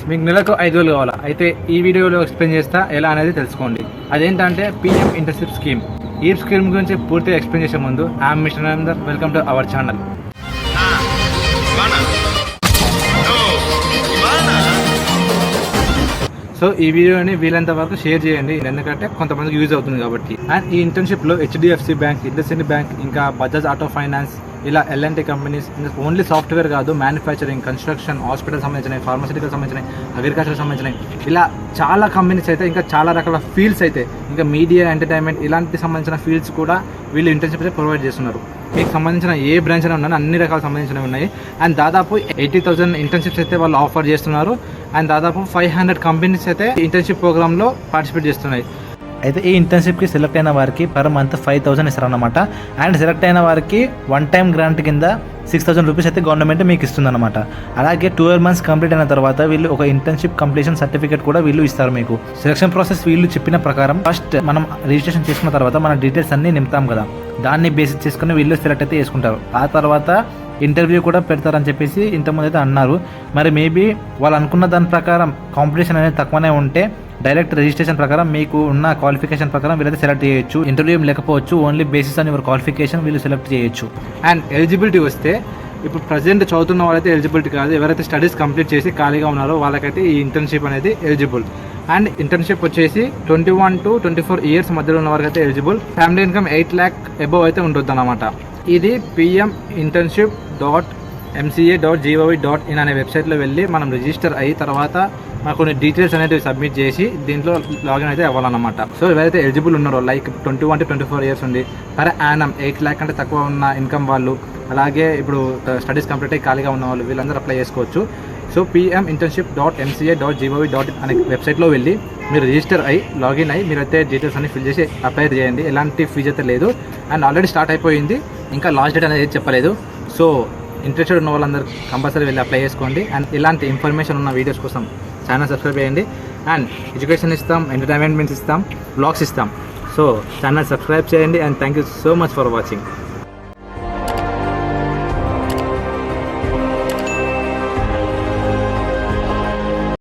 మీకు నెలకు 5,000 కావాలా అయితే ఈ వీడియోలో ఎక్స్ప్లెయిన్ చేస్తా ఎలా అనేది తెలుసుకోండి. అదేంటంటే పిఎం ఇంటర్న్షిప్ స్కీమ్. ఈ స్కీమ్ గురించి పూర్తిగా ఎక్స్ప్లెయిన్ చేసే ముందు I'm mister Narender, welcome to our channel. So ఈ వీడియోని వీలంత వరకు షేర్ చేయండి, ఎందుకంటే కొంతమందికి యూజ్ అవుతుంది కాబట్టి. అండ్ ఈ ఇంటర్న్షిప్లో హెచ్డిఎఫ్సి బ్యాంక్, ఇండస్ఇండ్ బ్యాంక్, ఇంకా బజాజ్ ఆటో ఫైనాన్స్, ఇలా ఎల్ఎన్టీ కంపెనీస్, ఇంకా ఓన్లీ సాఫ్ట్వేర్ కాదు, మ్యానుఫ్యాక్చరింగ్, కన్స్ట్రక్షన్, హాస్పిటల్ సంబంధించినవి, ఫార్మసిటికల్ సంబంధించినవి, అగ్రికల్చర్ సంబంధించినవి, ఇలా చాలా కంపెనీస్ అయితే, ఇంకా చాలా రకాల ఫీల్డ్స్ అయితే, ఇంకా మీడియా, ఎంటర్టైన్మెంట్ ఇలాంటి సంబంధించిన ఫీల్డ్స్ కూడా వీళ్ళు ఇంటర్న్షిప్స్ ప్రొవైడ్ చేస్తున్నారు. మీకు సంబంధించిన ఏ బ్రాంచ్ అయినా ఉన్నాయి, అన్ని రకాల సంబంధించినవి ఉన్నాయి. అండ్ దాదాపు 80,000 ఇంటర్న్షిప్స్ అయితే వాళ్ళు ఆఫర్ చేస్తున్నారు. అండ్ దాదాపు 500 కంపెనీస్ అయితే ఇంటర్న్షిప్ ప్రోగ్రామ్లో పార్టిసిపేట్ చేస్తున్నాయి. అయితే ఈ ఇంటర్న్షిప్కి సెలెక్ట్ అయిన వారికి పర్ మంత్ 5,000 ఇస్తారన్నమాట. అండ్ సెలెక్ట్ అయిన వారికి వన్ టైం గ్రాంట్ కింద 6,000 రూపీస్ అయితే గవర్నమెంట్ మీకు ఇస్తుందన్నమాట. అలాగే 12 months కంప్లీట్ అయిన తర్వాత వీళ్ళు ఒక ఇంటర్న్షిప్ కంప్లీషన్ సర్టిఫికేట్ కూడా వీళ్ళు ఇస్తారు మీకు. సెలక్షన్ ప్రాసెస్ వీళ్ళు చెప్పిన ప్రకారం ఫస్ట్ మనం రిజిస్ట్రేషన్ చేసుకున్న తర్వాత మన డీటెయిల్స్ అన్ని నింపుతాం కదా, దాన్ని బేసిస్ చేసుకుని వీళ్ళు సెలెక్ట్ అయితే చేసుకుంటారు. ఆ తర్వాత ఇంటర్వ్యూ కూడా పెడతారని చెప్పేసి ఇంతకుముందు అయితే అన్నారు. మరి మేబీ వాళ్ళు అనుకున్న దాని ప్రకారం కాంపిటీషన్ అనేది తక్కువనే ఉంటే డైరెక్ట్ రిజిస్ట్రేషన్ ప్రకారం మీకు ఉన్న క్వాలిఫికేషన్ ప్రకారం వీళ్ళైతే సెలెక్ట్ చేయొచ్చు. ఇంటర్వ్యూ ఏం లేకపోవచ్చు, only basis on your qualification వీళ్ళు సెలెక్ట్ చేయొచ్చు. అండ్ ఎలిజిబిలిటీ వస్తే ఇప్పుడు ప్రజెంట్ చదువుతున్న వాళ్ళైతే ఎలిజిబిలిటీ కాదు, ఎవరైతే స్టడీస్ కంప్లీట్ చేసి ఖాళీగా ఉన్నారో వాళ్ళకైతే ఈ ఇంటర్న్షిప్ అనేది ఎలిజిబుల్. అండ్ ఇంటర్న్షిప్ వచ్చేసి 21 to 24 years మధ్యలో ఉన్న వారికి అయితే eligible. Family income 8 lakh above అయితే ఉంటుంది అన్నమాట. ఇది pminternship.mca.gov.in అనే వెబ్సైట్లో వెళ్ళి మనం రిజిస్టర్ అయిన తర్వాత మనకు కొన్ని డీటెయిల్స్ అనేది సబ్మిట్ చేసి దీంట్లో లాగిన్ అయితే అవ్వాలన్నమాట. సో ఎవరైతే ఎలిజిబుల్ ఉన్నారో, లైక్ 21 to 24 years ఉంది, పర్ యానం 8 lakh కంటే తక్కువ ఉన్న ఇన్కమ్ వాళ్ళు, అలాగే ఇప్పుడు స్టడీస్ కంప్లీట్ అయ్యి ఖాళీగా ఉన్న వాళ్ళు, వీళ్ళందరూ అప్లై చేసుకోవచ్చు. సో pminternship.mca.gov.in అనే వెబ్సైట్లో వెళ్ళి మీరు రిజిస్టర్ అయ్యి లాగిన్ అయ్యి మీరైతే డీటెయిల్స్ అన్ని ఫిల్ చేసి అప్లై చేయండి. ఎలాంటి ఫీజు అయితే లేదు. అండ్ ఆల్రెడీ స్టార్ట్ అయిపోయింది, ఇంకా లాస్ట్ డేట్ అనేది చెప్పలేదు. సో ఇంట్రెస్టెడ్ ఉన్న వాళ్ళందరూ కంపల్సరీ వెళ్ళి అప్లై చేసుకోండి. అండ్ ఇలాంటి ఇన్ఫర్మేషన్ ఉన్న వీడియోస్ కోసం ఛానల్ సబ్స్క్రైబ్ చేయండి. అండ్ ఎడ్యుకేషన్ ఇస్తాం, ఎంటర్టైన్మెంట్ ఇస్తాం, బ్లాగ్స్ ఇస్తాం. సో ఛానల్ సబ్స్క్రైబ్ చేయండి. And thank you so much for watching.